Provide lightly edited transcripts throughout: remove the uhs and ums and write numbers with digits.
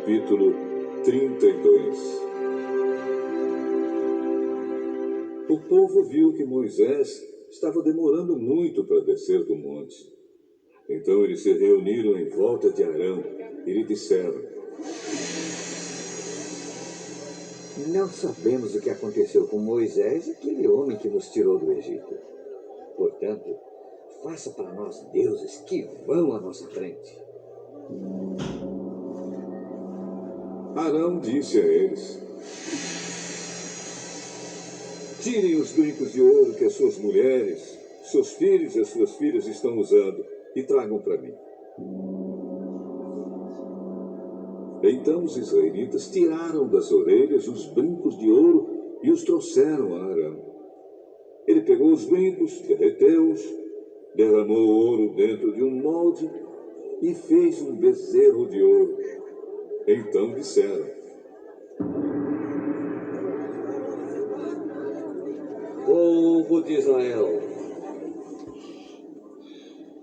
capítulo 32. O povo viu que Moisés estava demorando muito para descer do monte. Então eles se reuniram em volta de Arão e lhe disseram: Não sabemos o que aconteceu com Moisés, aquele homem que nos tirou do Egito. Portanto, faça para nós deuses que vão à nossa frente. Arão disse a eles: tirem os brincos de ouro que as suas mulheres, seus filhos e as suas filhas estão usando e tragam para mim. Então os israelitas tiraram das orelhas os brincos de ouro e os trouxeram a Arão. Ele pegou os brincos, derreteu-os, derramou o ouro dentro de um molde e fez um bezerro de ouro. Então disseram: Povo de Israel,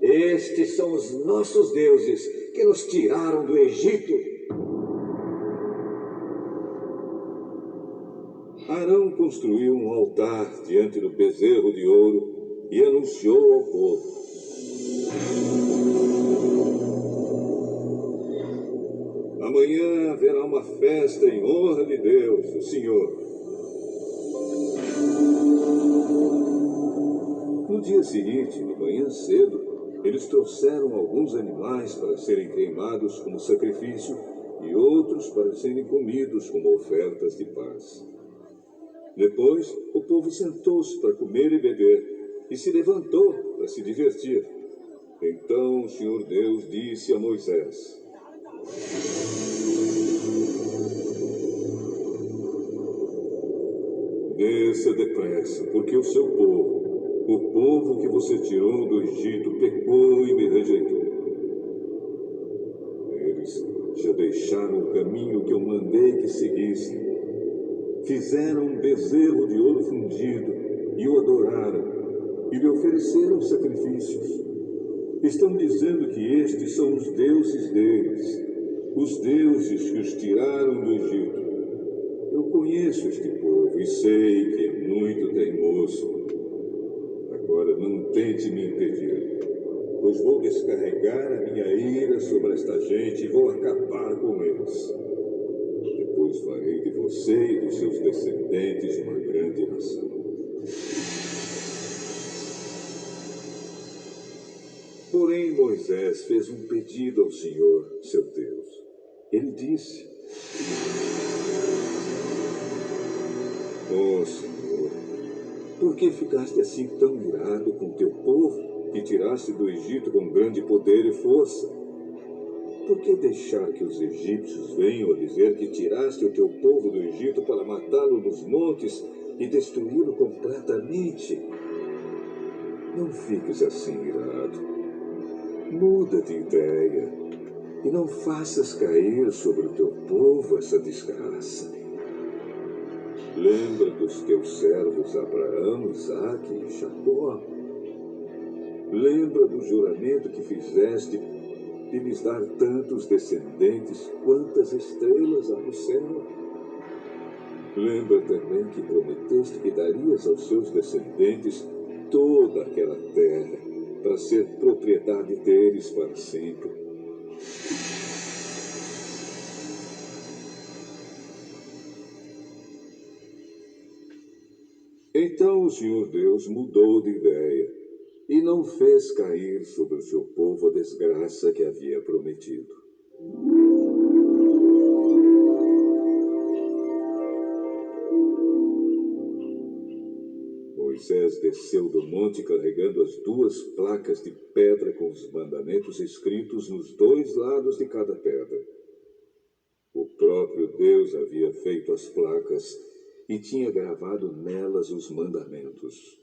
estes são os nossos deuses que nos tiraram do Egito. Arão construiu um altar diante do bezerro de ouro e anunciou ao povo: amanhã haverá uma festa em honra de Deus, o Senhor. No dia seguinte, de manhã cedo, eles trouxeram alguns animais para serem queimados como sacrifício e outros para serem comidos como ofertas de paz. Depois, o povo sentou-se para comer e beber e se levantou para se divertir. Então o Senhor Deus disse a Moisés: desça depressa, porque o seu povo, o povo que você tirou do Egito, pecou e me rejeitou. Eles já deixaram o caminho que eu mandei que seguissem. Fizeram um bezerro de ouro fundido e o adoraram e lhe ofereceram sacrifícios. Estão dizendo que estes são os deuses deles, os deuses que os tiraram do Egito. Eu conheço este povo e sei que é muito teimoso. Agora não tente me impedir, pois vou descarregar a minha ira sobre esta gente e vou acabar com eles. Depois farei de você e dos seus descendentes uma grande nação. Porém, Moisés fez um pedido ao Senhor, seu Deus. Ele disse: ó Senhor, por que ficaste assim tão irado com teu povo, que tiraste do Egito com grande poder e força? Por que deixar que os egípcios venham a dizer que tiraste o teu povo do Egito para matá-lo nos montes e destruí-lo completamente? Não fiques assim irado. Muda de ideia e não faças cair sobre o teu povo essa desgraça. Lembra dos teus servos Abraão, Isaque e Jacó. Lembra do juramento que fizeste de lhes dar tantos descendentes quantas estrelas há no céu. Lembra também que prometeste que darias aos seus descendentes toda aquela terra para ser propriedade deles para sempre. Então o Senhor Deus mudou de ideia e não fez cair sobre o seu povo a desgraça que havia prometido. Moisés desceu do monte carregando as 2 placas de pedra com os mandamentos escritos nos 2 lados de cada pedra. O próprio Deus havia feito as placas e tinha gravado nelas os mandamentos.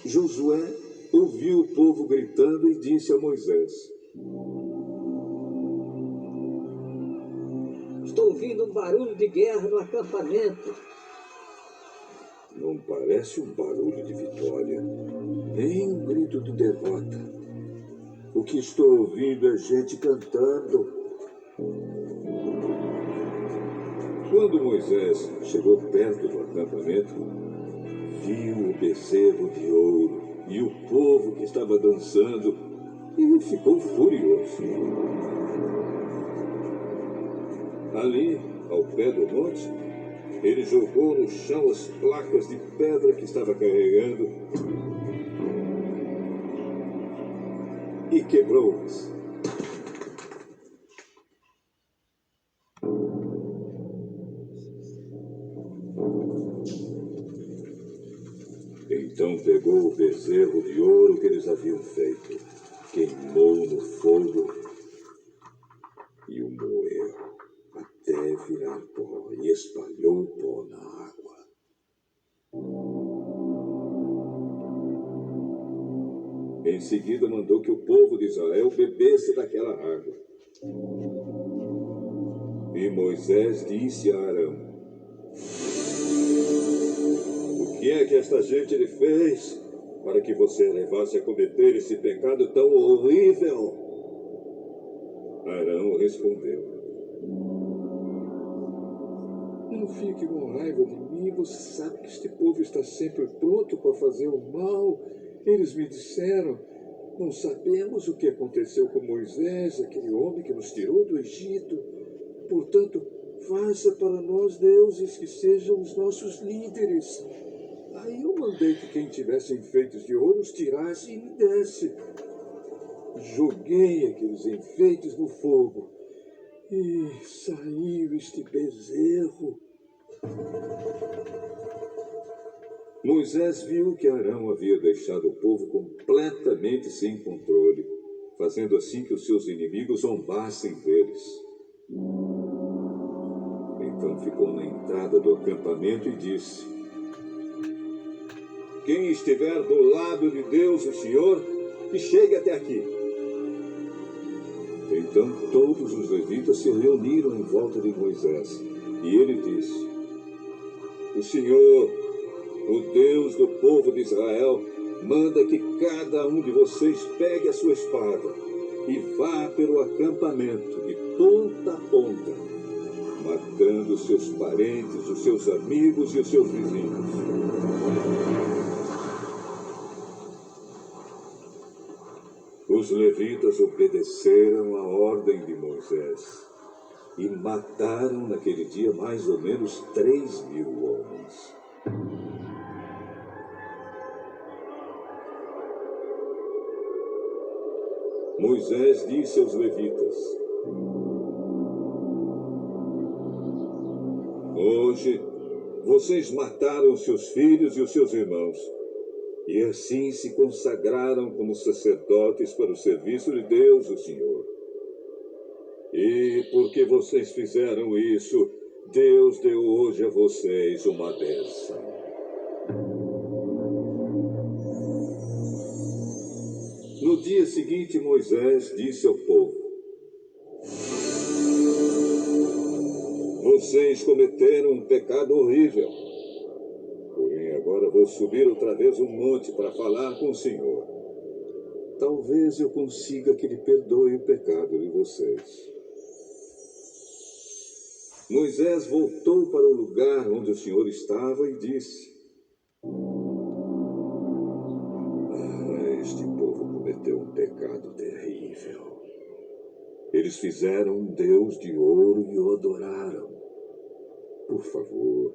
Josué ouviu o povo gritando e disse a Moisés: Estou ouvindo um barulho de guerra no acampamento. Não parece um barulho de vitória, nem um grito de derrota. O que estou ouvindo é gente cantando. Quando Moisés chegou perto do acampamento, viu o bezerro de ouro e o povo que estava dançando e ficou furioso. Ali, ao pé do monte, ele jogou no chão as placas de pedra que estava carregando e quebrou-as. Então pegou o bezerro de ouro que eles haviam feito, queimou no fogo e o moeu até virar pó e espalhou o pó na água. Em seguida mandou que o povo de Israel bebesse daquela água. E Moisés disse a Arão: o que é que esta gente lhe fez para que você levasse a cometer esse pecado tão horrível? Arão respondeu: não fique com raiva de mim, você sabe que este povo está sempre pronto para fazer o mal. Eles me disseram: não sabemos o que aconteceu com Moisés, aquele homem que nos tirou do Egito. Portanto, faça para nós deuses que sejam os nossos líderes. Aí eu mandei que quem tivesse enfeites de ouro os tirasse e me desse. Joguei aqueles enfeites no fogo e saiu este bezerro. Moisés viu que Arão havia deixado o povo completamente sem controle, fazendo assim que os seus inimigos zombassem deles. Então ficou na entrada do acampamento e disse: quem estiver do lado de Deus, o Senhor, que chegue até aqui. Então todos os levitas se reuniram em volta de Moisés, e ele disse: o Senhor, o Deus do povo de Israel, manda que cada um de vocês pegue a sua espada e vá pelo acampamento de ponta a ponta, matando os seus parentes, os seus amigos e os seus vizinhos. Os levitas obedeceram a ordem de Moisés e mataram naquele dia mais ou menos 3.000 homens. Moisés disse aos levitas: hoje vocês mataram seus filhos e os seus irmãos, e assim se consagraram como sacerdotes para o serviço de Deus, o Senhor. E porque vocês fizeram isso, Deus deu hoje a vocês uma bênção. No dia seguinte, Moisés disse ao povo: vocês cometeram um pecado horrível. Porém, agora vou subir outra vez um monte para falar com o Senhor. Talvez eu consiga que Ele perdoe o pecado de vocês. Moisés voltou para o lugar onde o Senhor estava e disse: este povo cometeu um pecado terrível. Eles fizeram um Deus de ouro e o adoraram. Por favor,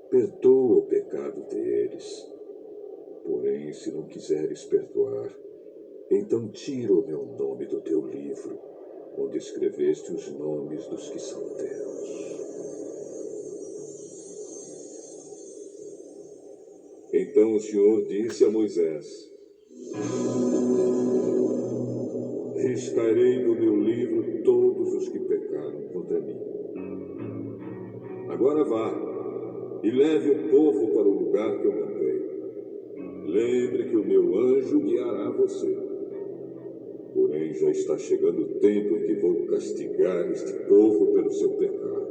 perdoa o pecado deles. Porém, se não quiseres perdoar, então tira o meu nome do teu livro, onde escreveste os nomes dos que são teus. Então o Senhor disse a Moisés: riscarei do meu livro todos os que pecaram contra mim. Agora vá e leve o povo para o lugar que eu mandei. Lembre que o meu anjo guiará você. Porém, já está chegando o tempo em que vou castigar este povo pelo seu pecado.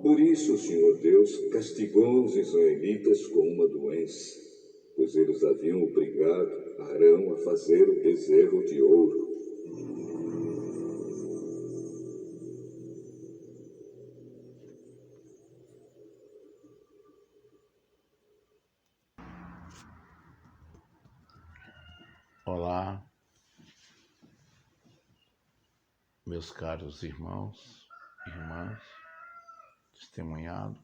Por isso o Senhor Deus castigou os israelitas com uma doença. pois eles haviam obrigado Arão a fazer o bezerro de ouro. Olá, meus caros irmãos, irmãs, testemunhado,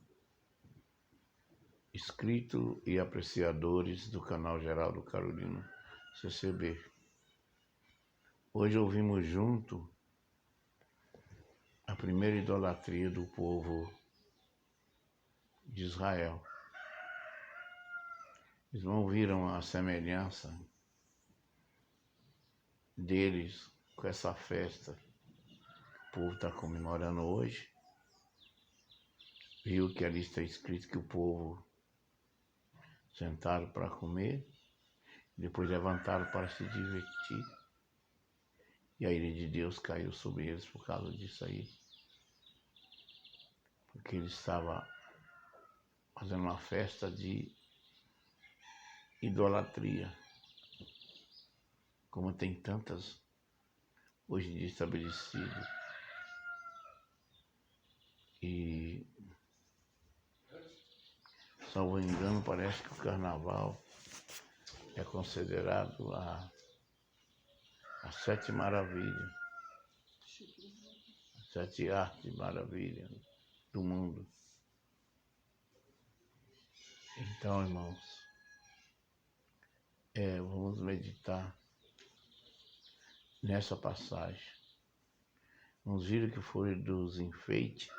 inscritos e apreciadores do canal Geraldo Carolino CCB. Hoje ouvimos junto a primeira idolatria do povo de Israel. Eles não viram a semelhança deles com essa festa que o povo está comemorando hoje. Viu que ali está escrito que o povo sentaram para comer, depois levantaram para se divertir. E a ira de Deus caiu sobre eles por causa disso aí. Porque ele estava fazendo uma festa de idolatria. Como tem tantas hoje em dia estabelecidas. E, salvo engano, parece que o carnaval é considerado a sete maravilhas, as sete artes maravilhas do mundo. Então, irmãos, vamos meditar nessa passagem. Vamos ver o que foi dos enfeites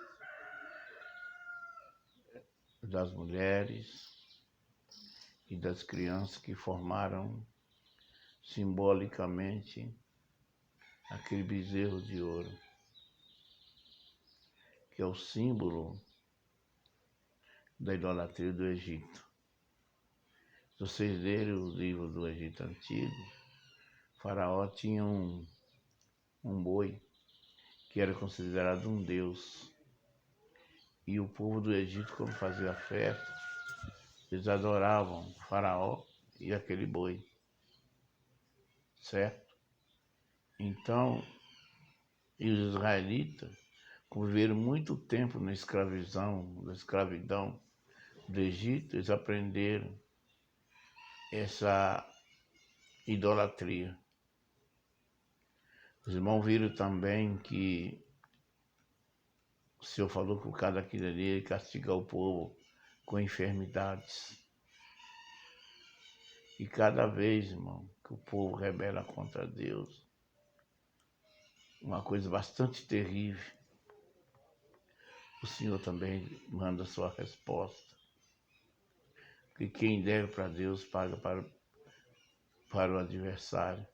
das mulheres e das crianças que formaram simbolicamente aquele bezerro de ouro, que é o símbolo da idolatria do Egito. Se vocês lerem os livros do Egito Antigo, Faraó tinha um boi que era considerado um deus. E o povo do Egito, quando fazia a festa, eles adoravam o Faraó e aquele boi, certo? Então, e os israelitas conviveram muito tempo na escravidão do Egito, eles aprenderam essa idolatria. Os irmãos viram também que o Senhor falou que o cada daquilo ali ele castiga o povo com enfermidades. E cada vez, irmão, que o povo rebela contra Deus, uma coisa bastante terrível, o Senhor também manda a sua resposta. Que quem deve para Deus paga para o adversário.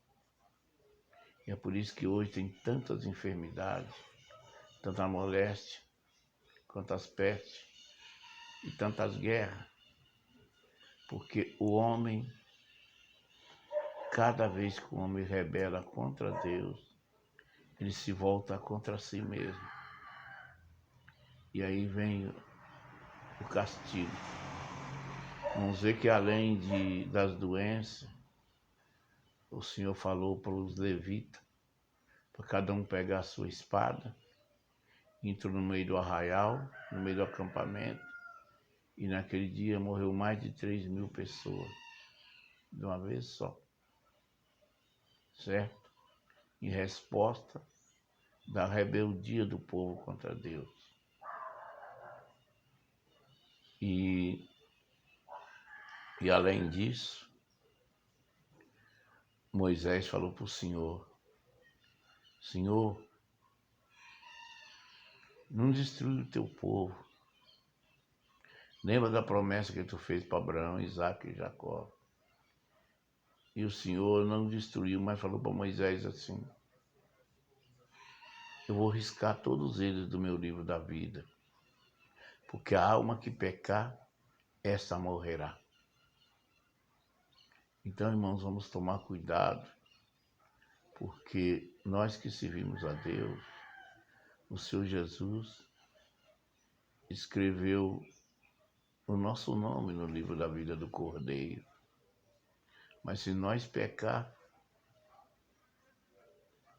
E é por isso que hoje tem tantas enfermidades, tanta moléstia, quantas pestes e tantas guerras. Porque o homem, cada vez que o homem rebela contra Deus, ele se volta contra si mesmo. E aí vem o castigo. Vamos ver que além das doenças, o Senhor falou para os levitas, para cada um pegar a sua espada, entrou no meio do arraial, no meio do acampamento, e naquele dia morreu mais de 3.000 pessoas, de uma vez só, certo? Em resposta da rebeldia do povo contra Deus. E além disso, Moisés falou para o Senhor, Senhor, não destrui o teu povo. Lembra da promessa que tu fez para Abraão, Isaac e Jacó. E o Senhor não destruiu, mas falou para Moisés assim, eu vou riscar todos eles do meu livro da vida, porque a alma que pecar, essa morrerá. Então, irmãos, vamos tomar cuidado, porque nós que servimos a Deus, o Senhor Jesus escreveu o nosso nome no livro da vida do Cordeiro. Mas se nós pecar,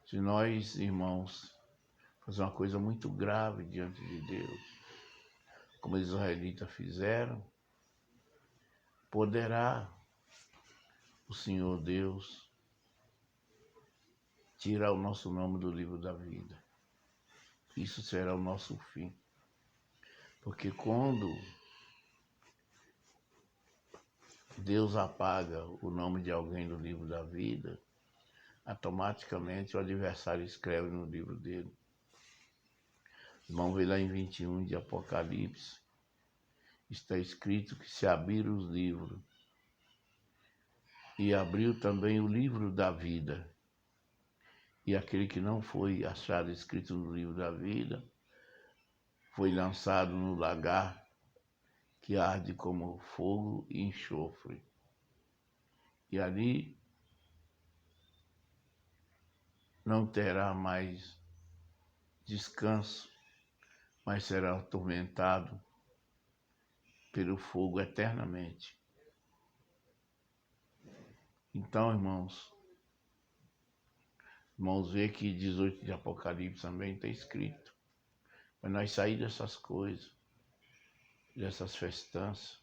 se nós, irmãos, fazer uma coisa muito grave diante de Deus, como os israelitas fizeram, poderá o Senhor Deus tirar o nosso nome do livro da vida. Isso será o nosso fim. Porque quando Deus apaga o nome de alguém do livro da vida, automaticamente o adversário escreve no livro dele. Vamos ver lá em 21 de Apocalipse, está escrito que se abriram os livros, e abriu também o livro da vida, e aquele que não foi achado escrito no livro da vida, foi lançado no lagar, que arde como fogo e enxofre. E ali não terá mais descanso, mas será atormentado pelo fogo eternamente. Então, irmãos, vê que 18 de Apocalipse também está escrito. Para nós sair dessas coisas, dessas festanças,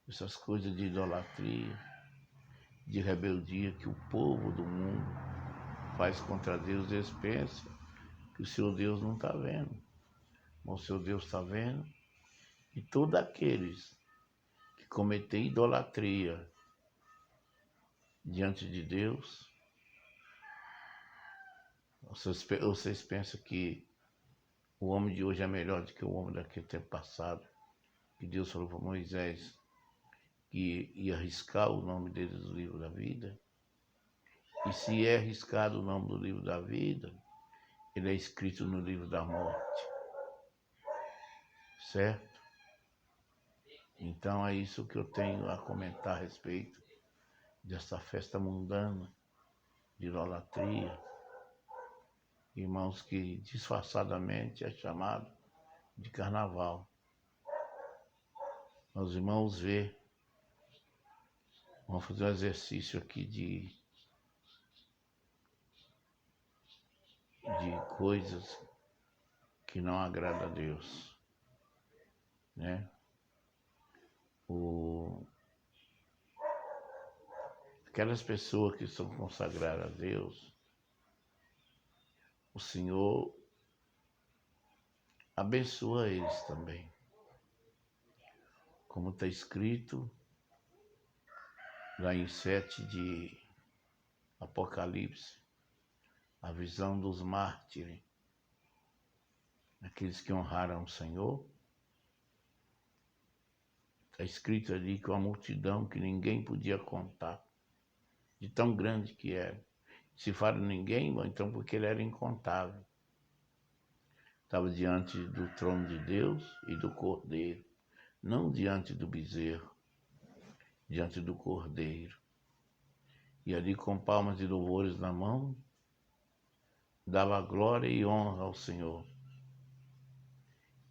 dessas coisas de idolatria, de rebeldia que o povo do mundo faz contra Deus, eles pensam que o seu Deus não está vendo. Mas o seu Deus está vendo. E todos aqueles que cometem idolatria diante de Deus, vocês pensam que o homem de hoje é melhor do que o homem daquele tempo passado? Que Deus falou para Moisés que ia riscar o nome dele do livro da vida. E se é riscado o nome do livro da vida, ele é escrito no livro da morte. Certo? Então é isso que eu tenho a comentar a respeito dessa festa mundana de idolatria. Irmãos, que disfarçadamente é chamado de carnaval. Os irmãos vamos fazer um exercício aqui de coisas que não agradam a Deus, né? Aquelas pessoas que são consagradas a Deus, o Senhor abençoa eles também. Como está escrito lá em 7 de Apocalipse, a visão dos mártires, aqueles que honraram o Senhor. Está escrito ali que uma multidão que ninguém podia contar, de tão grande que era. Se fala ninguém, então porque ele era incontável. Estava diante do trono de Deus e do Cordeiro, não diante do bezerro, diante do Cordeiro. E ali com palmas e louvores na mão, dava glória e honra ao Senhor.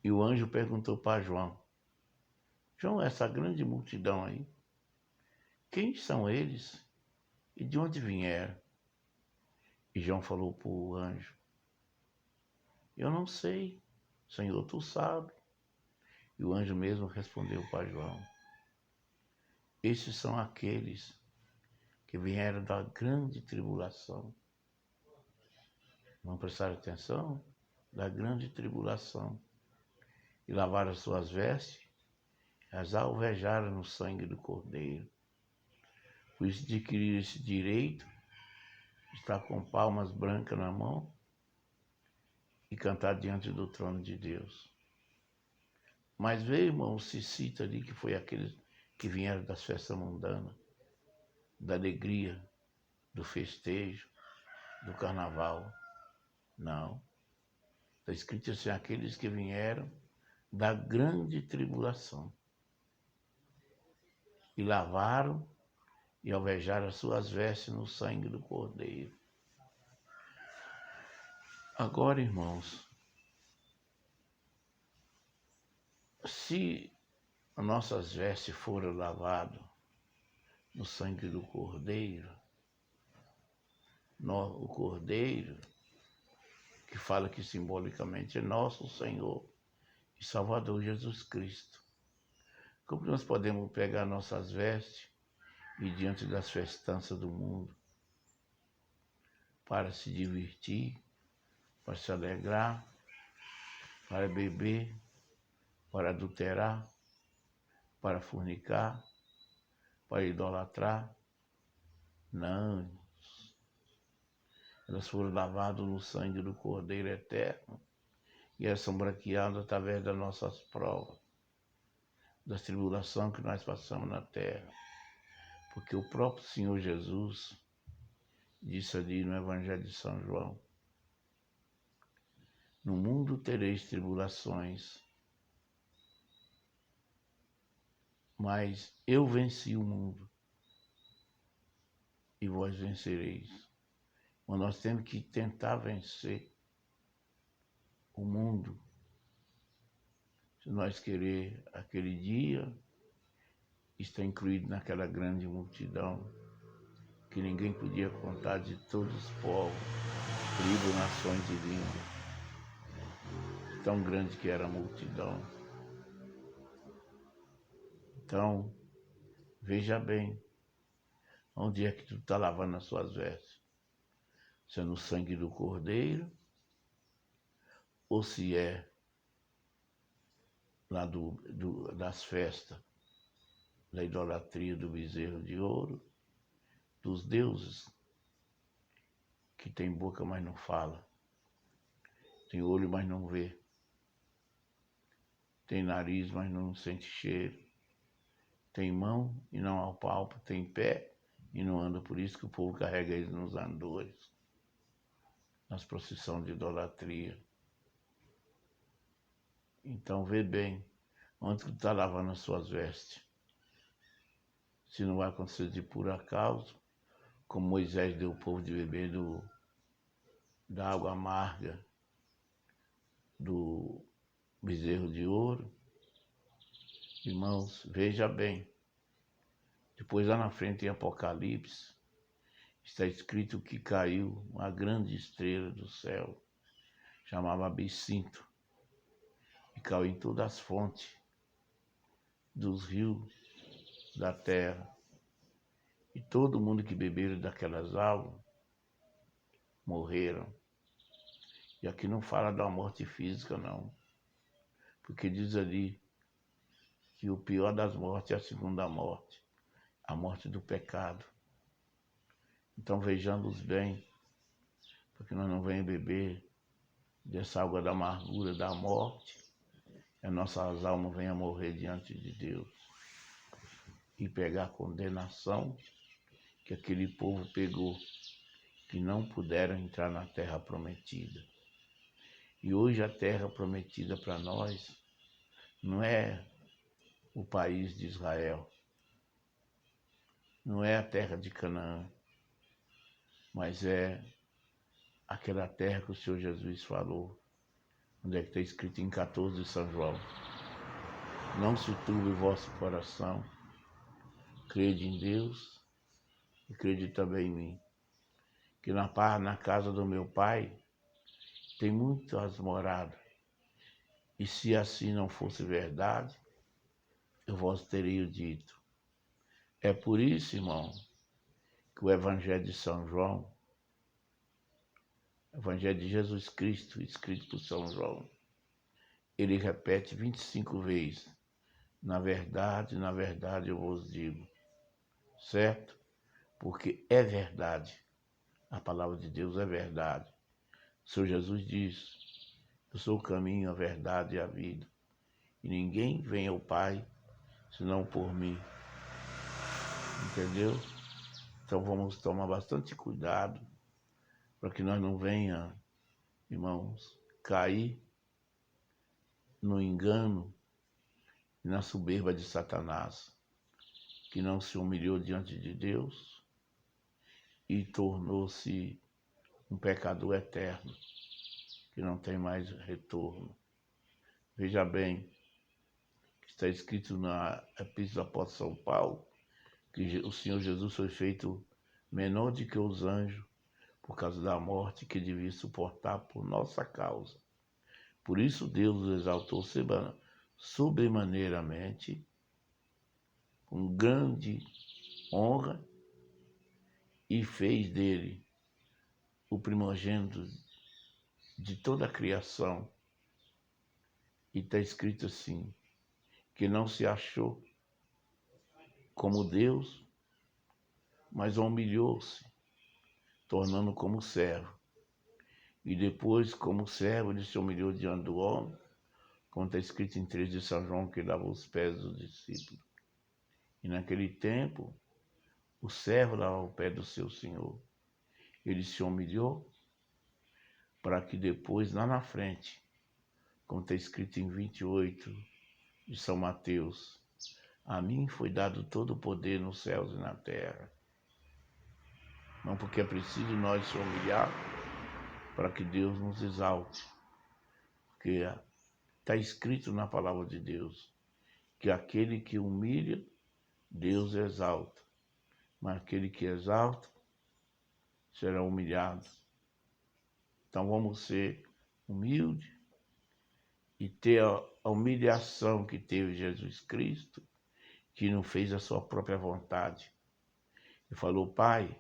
E o anjo perguntou para João: João, essa grande multidão aí, quem são eles e de onde vieram? E João falou para o anjo: eu não sei, Senhor, tu sabe. E o anjo mesmo respondeu para João: esses são aqueles que vieram da grande tribulação. Não prestaram atenção? Da grande tribulação. E lavaram as suas vestes, as alvejaram no sangue do Cordeiro. Por isso adquiriram esse direito, estar com palmas brancas na mão e cantar diante do trono de Deus. Mas veio, irmão, se cita ali que foi aqueles que vieram das festas mundanas, da alegria, do festejo, do carnaval. Não. Está escrito assim, aqueles que vieram da grande tribulação e lavaram e alvejaram as suas vestes no sangue do Cordeiro. Agora, irmãos, se as nossas vestes foram lavadas no sangue do Cordeiro. O Cordeiro, que fala que simbolicamente é nosso Senhor e Salvador Jesus Cristo. Como nós podemos pegar nossas vestes e diante das festanças do mundo para se divertir, para se alegrar, para beber, para adulterar, para fornicar, para idolatrar? Não. Elas foram lavadas no sangue do Cordeiro Eterno e elas são branqueadas através das nossas provas, das tribulações que nós passamos na terra. Porque o próprio Senhor Jesus disse ali no Evangelho de São João: no mundo tereis tribulações, mas eu venci o mundo e vós vencereis. Mas nós temos que tentar vencer o mundo, se nós querer aquele dia estar incluído naquela grande multidão que ninguém podia contar, de todos os povos, tribos, nações e línguas. Tão grande que era a multidão. Então, veja bem, onde é que tu está lavando as suas vestes? Se é no sangue do Cordeiro, ou se é lá das festas, da idolatria do bezerro de ouro, dos deuses que tem boca, mas não fala, tem olho, mas não vê, tem nariz, mas não sente cheiro, tem mão e não apalpa, tem pé e não anda. Por isso que o povo carrega eles nos andores, nas procissões de idolatria. Então vê bem, onde que tu está lavando as suas vestes? Se não vai acontecer de por acaso, como Moisés deu o povo de beber da água amarga do bezerro de ouro. Irmãos, veja bem, depois lá na frente em Apocalipse, está escrito que caiu uma grande estrela do céu, chamava Absinto, e caiu em todas as fontes dos rios da terra. E todo mundo que beberam daquelas águas morreram. E aqui não fala da morte física, não, porque diz ali que o pior das mortes é a segunda morte, a morte do pecado. Então vejamos bem, para que nós não venhamos beber dessa água da amargura da morte, e as nossas almas venham morrer diante de Deus e pegar a condenação que aquele povo pegou, que não puderam entrar na terra prometida. E hoje a terra prometida para nós não é o país de Israel, não é a terra de Canaã, mas é aquela terra que o Senhor Jesus falou, onde é que está escrito em 14 de São João: não se turbe o vosso coração, crede em Deus e crede também em mim, que na casa do meu Pai tem muitas moradas, e se assim não fosse verdade, eu vos teria dito. É por isso, irmão, que o Evangelho de São João, o Evangelho de Jesus Cristo, escrito por São João, ele repete 25 vezes: na verdade eu vos digo, certo? Porque é verdade, a palavra de Deus é verdade. O Senhor Jesus diz: eu sou o caminho, a verdade e a vida, e ninguém vem ao Pai senão por mim. Entendeu? Então vamos tomar bastante cuidado para que nós não venhamos, irmãos, cair no engano e na soberba de Satanás, que não se humilhou diante de Deus e tornou-se um pecador eterno, que não tem mais retorno. Veja bem, está escrito na Epístola do Apóstolo São Paulo, que o Senhor Jesus foi feito menor do que os anjos por causa da morte que devia suportar por nossa causa. Por isso Deus o exaltou sobremaneiramente, com grande honra, e fez dele o primogênito de toda a criação. E está escrito assim, que não se achou como Deus, mas humilhou-se, tornando como servo. E depois, como servo, ele se humilhou diante do homem, como está escrito em 3 de São João, que lava os pés dos discípulos. E naquele tempo, o servo lavava o pé do seu senhor. Ele se humilhou para que depois, lá na frente, como está escrito em 28 de São Mateus, a mim foi dado todo o poder nos céus e na terra. Não porque é preciso nós se humilhar para que Deus nos exalte. Porque está escrito na palavra de Deus que aquele que humilha, Deus exalta. Mas aquele que exalta será humilhado. Então vamos ser humildes e ter a humilhação que teve Jesus Cristo, que não fez a sua própria vontade. E falou, Pai,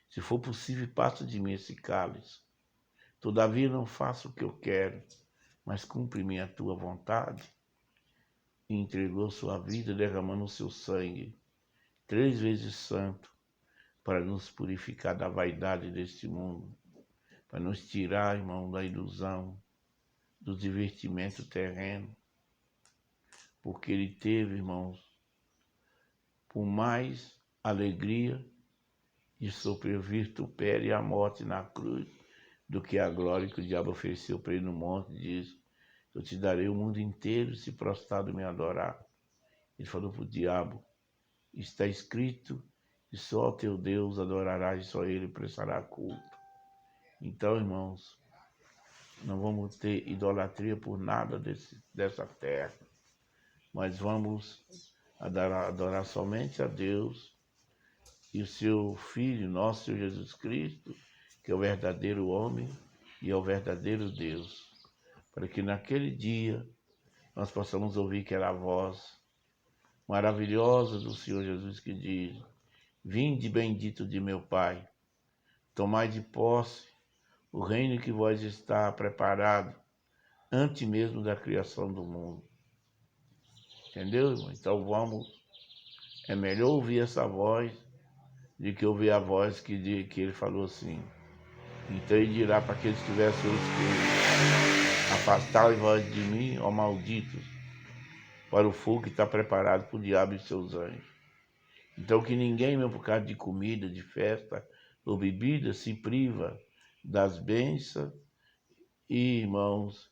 se for possível, passa de mim esse cálice. Todavia não faço o que eu quero, mas cumpre-me a tua vontade. E entregou sua vida derramando o seu sangue, 3 vezes santo, para nos purificar da vaidade deste mundo, para nos tirar, irmão, da ilusão, do divertimento terreno. Porque ele teve, irmãos, por mais alegria de sofrer o vitupério e a morte na cruz, do que a glória que o diabo ofereceu para ele no monte, diz, eu te darei o mundo inteiro se prostrado me adorar. Ele falou para o diabo, está escrito que só o teu Deus adorarás e só ele prestará culto. Então, irmãos, não vamos ter idolatria por nada dessa terra, mas vamos adorar somente a Deus e o seu Filho, nosso Senhor Jesus Cristo, que é o verdadeiro homem e é o verdadeiro Deus, para que naquele dia nós possamos ouvir aquela voz maravilhosa do Senhor Jesus que diz, vinde bendito de meu Pai, tomai de posse o reino que vos está preparado antes mesmo da criação do mundo. Entendeu, irmão? Então é melhor ouvir essa voz do que ouvir a voz que ele falou assim. Então ele dirá para aqueles que tivessem seus espíritos, afastai-vos de mim, ó malditos, para o fogo que está preparado para o diabo e seus anjos. Então que ninguém, mesmo por causa de comida, de festa ou bebida, se priva das bênçãos e, irmãos,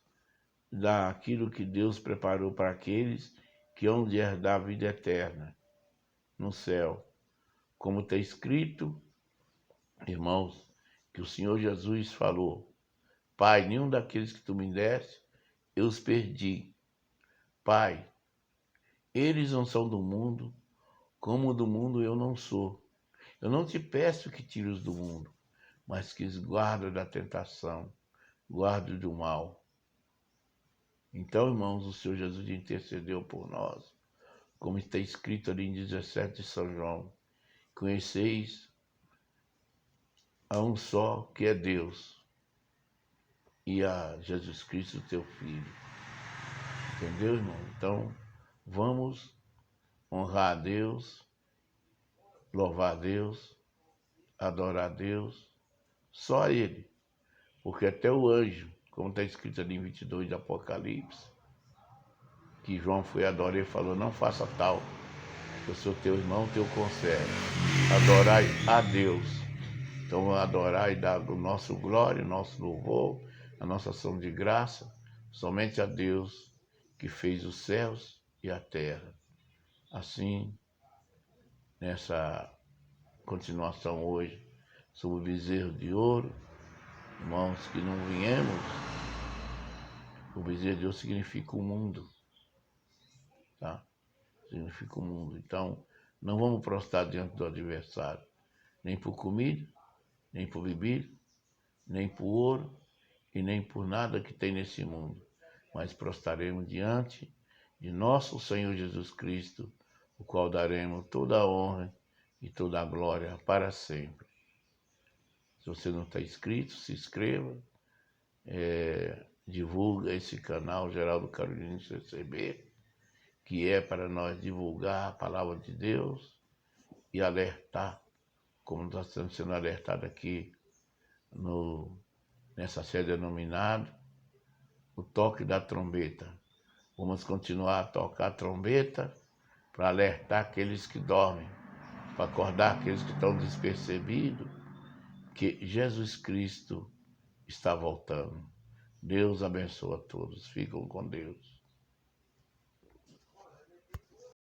daquilo que Deus preparou para aqueles que hão de herdar a vida eterna no céu. Como está escrito, irmãos, que o Senhor Jesus falou, Pai, nenhum daqueles que tu me deste, eu os perdi. Pai, eles não são do mundo, como do mundo eu não sou. Eu não te peço que tire-os do mundo, mas que os guarde da tentação, guarde do mal. Então, irmãos, o Senhor Jesus intercedeu por nós, como está escrito ali em 17 de São João, conheceis a um só, que é Deus, e a Jesus Cristo, teu Filho. Entendeu, irmão? Então, vamos honrar a Deus, louvar a Deus, adorar a Deus, só a Ele. Porque até o anjo, como está escrito ali em 22 de Apocalipse, que João foi adorar e falou, não faça tal, eu sou teu irmão, teu conservo. Adorai a Deus. Então vamos adorar e dar o nosso glória, o nosso louvor, a nossa ação de graça, somente a Deus que fez os céus e a terra. Assim, nessa continuação hoje, sobre o bezerro de ouro, irmãos, que não viemos, o bezerro de ouro significa o mundo, tá? Significa o mundo. Então, Não vamos prostrar diante do adversário, nem por comida, nem por bebida, nem por ouro e nem por nada que tem nesse mundo, mas prostraremos diante de nosso Senhor Jesus Cristo, o qual daremos toda a honra e toda a glória para sempre. Se você não está inscrito, se inscreva, divulga esse canal Geraldo Carolino CCB, que é para nós divulgar a palavra de Deus e alertar, como nós estamos sendo alertados aqui nessa série denominada o toque da trombeta. Vamos continuar a tocar a trombeta para alertar aqueles que dormem, para acordar aqueles que estão despercebidos, que Jesus Cristo está voltando. Deus abençoe a todos. Fiquem com Deus.